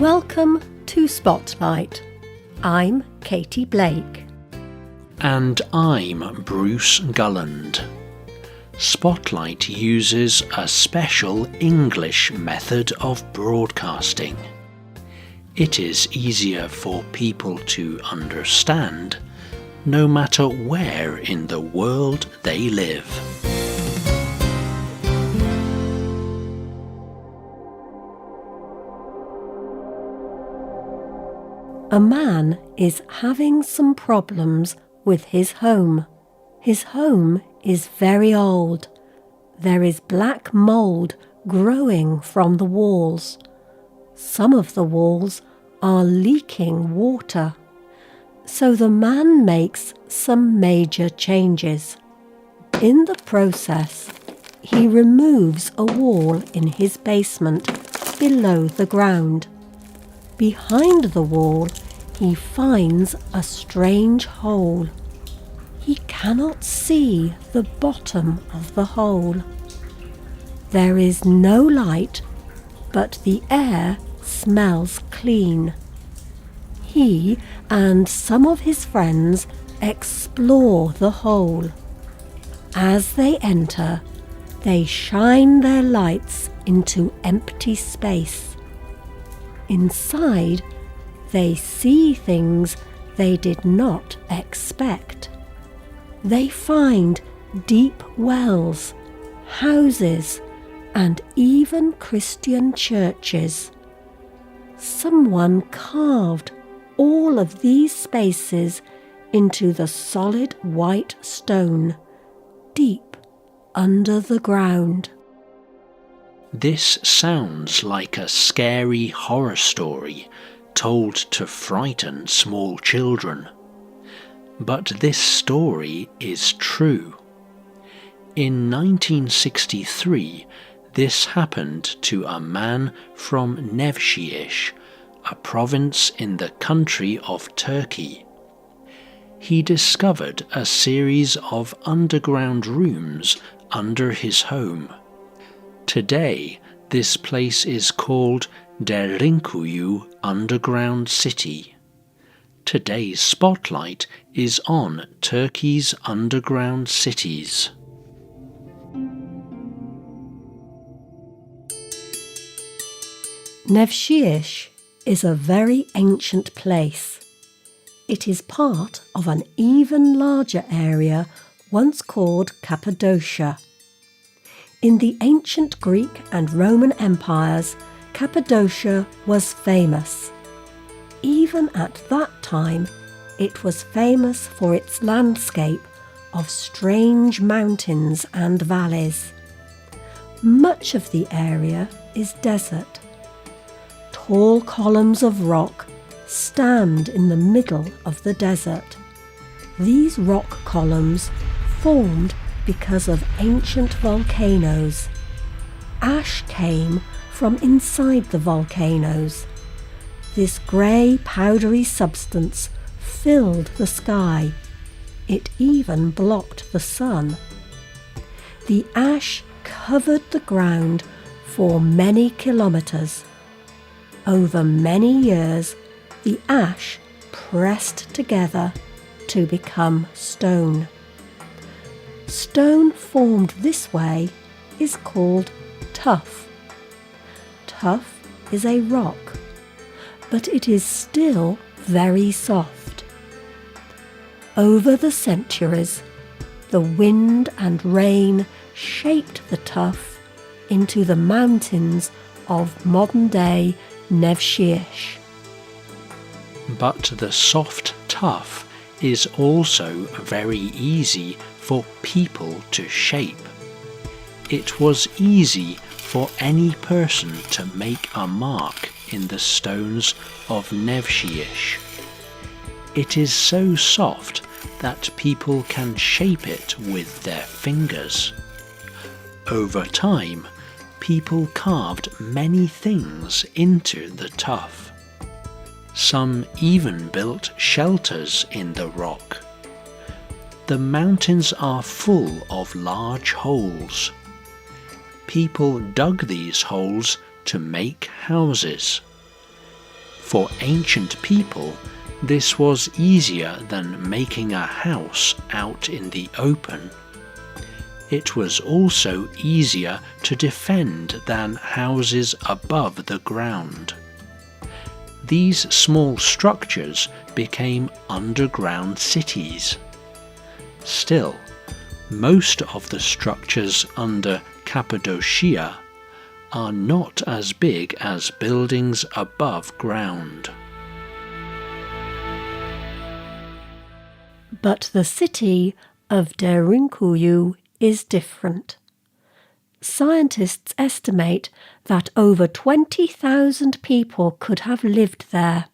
Welcome to Spotlight. I'm Katie Blake. And I'm Bruce Gulland. Spotlight uses a special English method of broadcasting. It is easier for people to understand, no matter where in the world they live. A man is having some problems with his home. His home is very old. There is black mould growing from the walls. Some of the walls are leaking water. So the man makes some major changes. In the process, he removes a wall in his basement below the ground. Behind the wall, he finds a strange hole. He cannot see the bottom of the hole. There is no light, but the air smells clean. He and some of his friends explore the hole. As they enter, they shine their lights into empty space. Inside, they see things they did not expect. They find deep wells, houses, and even Christian churches. Someone carved all of these spaces into the solid white stone, deep under the ground. This sounds like a scary horror story told to frighten small children. But this story is true. In 1963, this happened to a man from Nevşehir, a province in the country of Turkey. He discovered a series of underground rooms under his home. Today, this place is called Derinkuyu Underground City. Today's spotlight is on Turkey's underground cities. Nevşehir is a very ancient place. It is part of an even larger area once called Cappadocia. In the ancient Greek and Roman empires, Cappadocia was famous. Even at that time, it was famous for its landscape of strange mountains and valleys. Much of the area is desert. Tall columns of rock stand in the middle of the desert. These rock columns formed because of ancient volcanoes. Ash came from inside the volcanoes. This grey, powdery substance filled the sky. It even blocked the sun. The ash covered the ground for many kilometres. Over many years, the ash pressed together to become stone. Stone formed this way is called tuff. Tuff is a rock, but it is still very soft. Over the centuries, the wind and rain shaped the tuff into the mountains of modern-day Nevşehir. But the soft tuff is also very easy for people to shape. It was easy for any person to make a mark in the stones of Nevşehir. It is so soft that people can shape it with their fingers. Over time, people carved many things into the tuff. Some even built shelters in the rock. The mountains are full of large holes. People dug these holes to make houses. For ancient people, this was easier than making a house out in the open. It was also easier to defend than houses above the ground. These small structures became underground cities. Still, most of the structures under Cappadocia are not as big as buildings above ground. But the city of Derinkuyu is different. Scientists estimate that over 20,000 people could have lived there.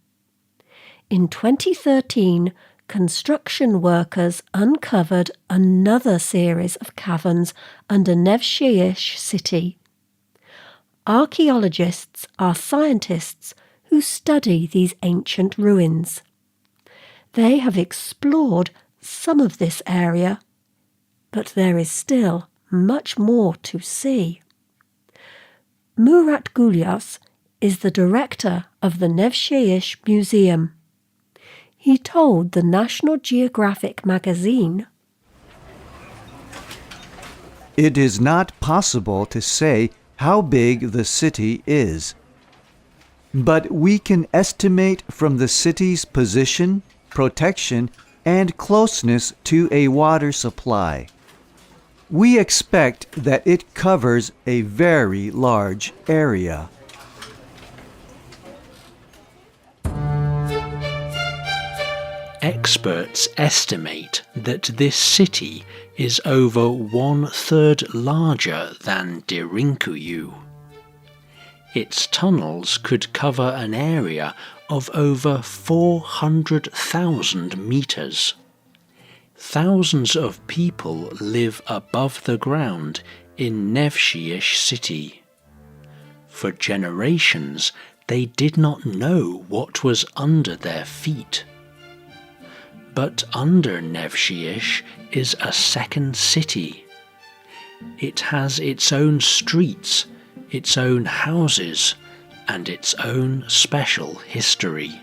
In 2013, construction workers uncovered another series of caverns under Nevşehir city. Archaeologists are scientists who study these ancient ruins. They have explored some of this area, but there is still much more to see. Murat Gulyas is the director of the Nevşehir Museum. He told the National Geographic magazine, "It is not possible to say how big the city is, but we can estimate from the city's position, protection, and closeness to a water supply. We expect that it covers a very large area." Experts estimate that this city is over 1/3 larger than Derinkuyu. Its tunnels could cover an area of over 400,000 meters. Thousands of people live above the ground in Nevşehir city. For generations, they did not know what was under their feet. But under Nevşehir is a second city. It has its own streets, its own houses, and its own special history.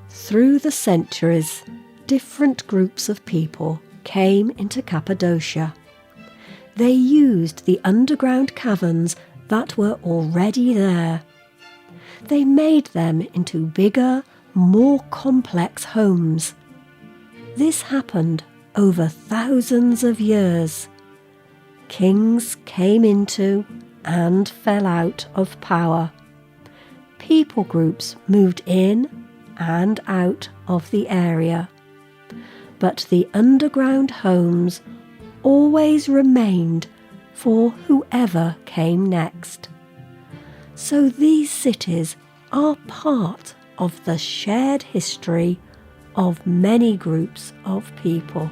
Through the centuries, different groups of people came into Cappadocia. They used the underground caverns that were already there. They made them into bigger, more complex homes. This happened over thousands of years. Kings came into and fell out of power. People groups moved in and out of the area. But the underground homes always remained for whoever came next. So these cities are part of the shared history of many groups of people.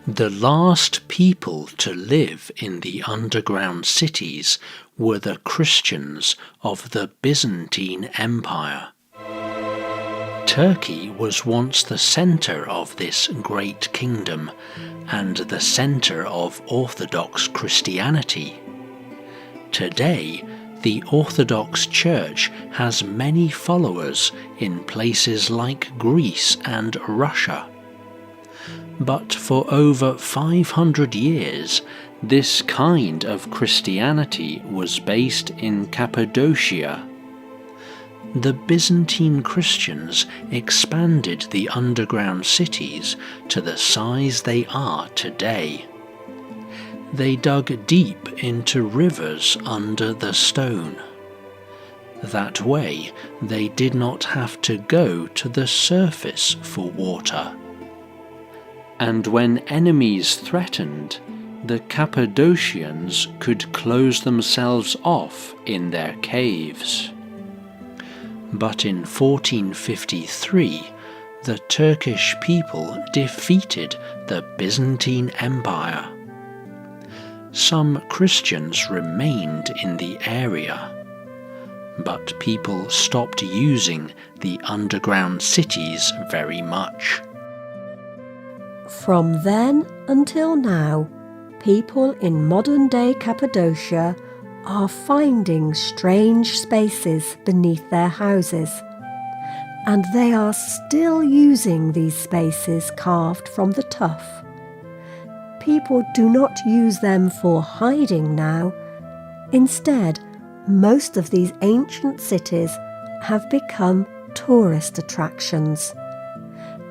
The last people to live in the underground cities were the Christians of the Byzantine Empire. Turkey was once the centre of this great kingdom and the centre of Orthodox Christianity. Today, the Orthodox Church has many followers in places like Greece and Russia. But for over 500 years, this kind of Christianity was based in Cappadocia. The Byzantine Christians expanded the underground cities to the size they are today. They dug deep into rivers under the stone. That way, they did not have to go to the surface for water. And when enemies threatened, the Cappadocians could close themselves off in their caves. But in 1453, the Turkish people defeated the Byzantine Empire. Some Christians remained in the area, but people stopped using the underground cities very much. From then until now, people in modern-day Cappadocia are finding strange spaces beneath their houses, and they are still using these spaces carved from the tuff. People do not use them for hiding now. Instead, most of these ancient cities have become tourist attractions.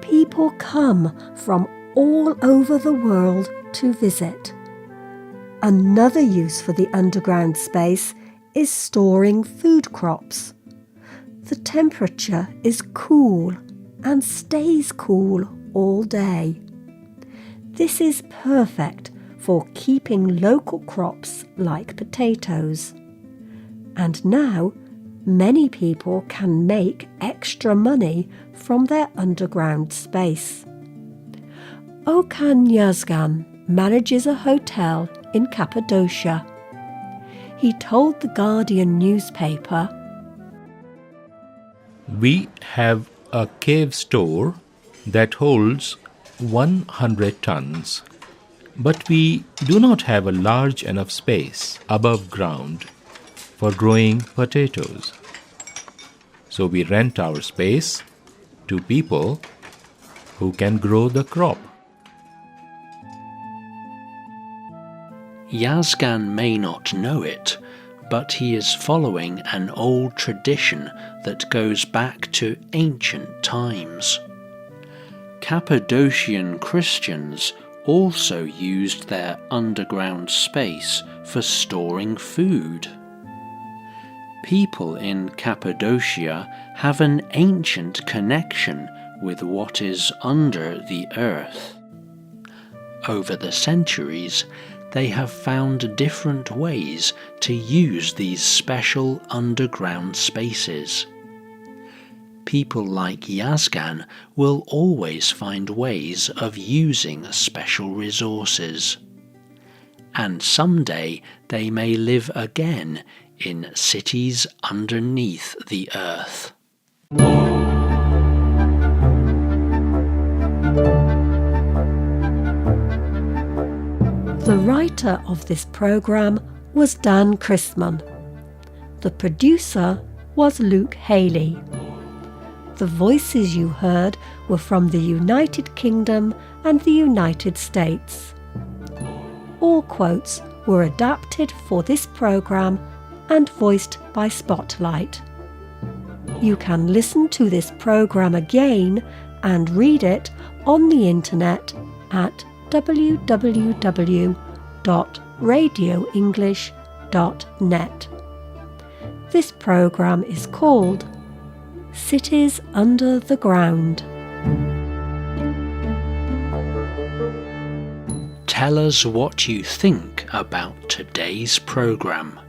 People come from all over the world to visit. Another use for the underground space is storing food crops. The temperature is cool and stays cool all day. This is perfect for keeping local crops like potatoes. And now, many people can make extra money from their underground space. Okan Yazgan manages a hotel in Cappadocia. He told the Guardian newspaper, "We have a cave store that holds 100 tons, but we do not have a large enough space above ground for growing potatoes. So we rent our space to people who can grow the crop." Yazgan may not know it, but he is following an old tradition that goes back to ancient times. Cappadocian Christians also used their underground space for storing food. People in Cappadocia have an ancient connection with what is under the earth. Over the centuries, they have found different ways to use these special underground spaces. People like Yazgan will always find ways of using special resources. And someday they may live again in cities underneath the earth. The writer of this programme was Dan Chrisman. The producer was Luke Haley. The voices you heard were from the United Kingdom and the United States. All quotes were adapted for this programme and voiced by Spotlight. You can listen to this programme again and read it on the internet at www.radioenglish.net. This programme is called Cities Under the Ground. Tell us what you think about today's programme.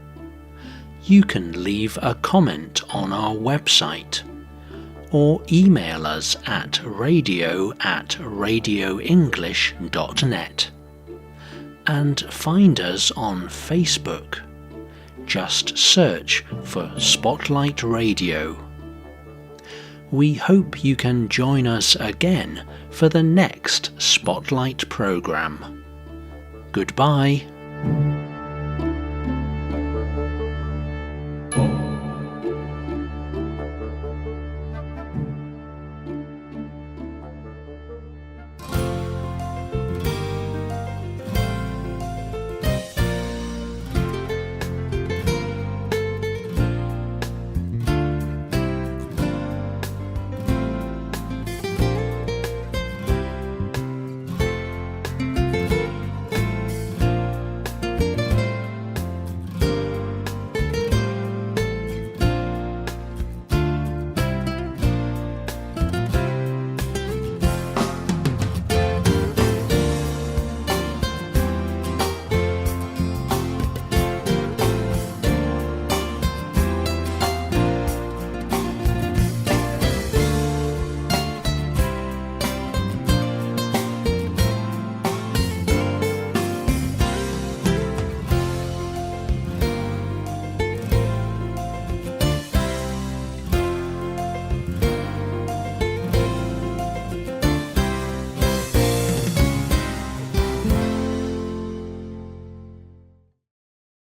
You can leave a comment on our website or email us at radio@radioenglish.net and find us on Facebook. Just search for Spotlight Radio. We hope you can join us again for the next Spotlight programme. Goodbye.